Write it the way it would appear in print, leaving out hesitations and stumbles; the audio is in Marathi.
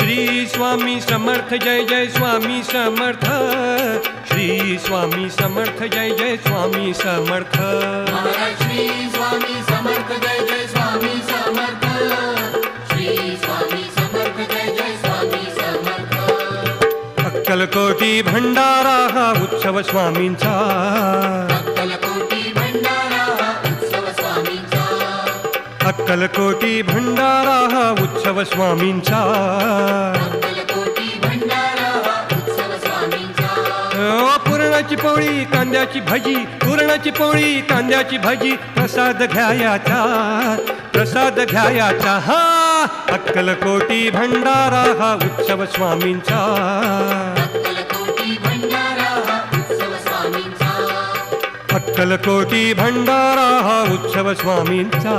श्री स्वामी समर्थ जय जय स्वामी समर्थ श्री स्वामी समर्थ जय जय स्वामी समर्थ महाराज श्री स्वामी समर्थ जय जय स्वामी समर्थ श्री स्वामी समर्थ जय जय स्वामी समर्थ अक्कलकोटी भंडारा हा उत्सव स्वामींचा अक्कलकोटी भंडारा हा उत्सव स्वामींचा अक्कलकोटी भंडारा हा उत्सव स्वामींचा अक्कलकोटी भंडारा हा उत्सव स्वामींचा पुरणाची पोळी कांद्याची भजी पुरणाची पोळी कांद्याची भजी प्रसाद घ्यायाचा हा अक्कलकोटी भंडारा हा उत्सव स्वामींचा अक्कलकोटी भंडारा हा उत्सव स्वामींचा अक्कलकोटी भंडारा हा उत्सव स्वामींचा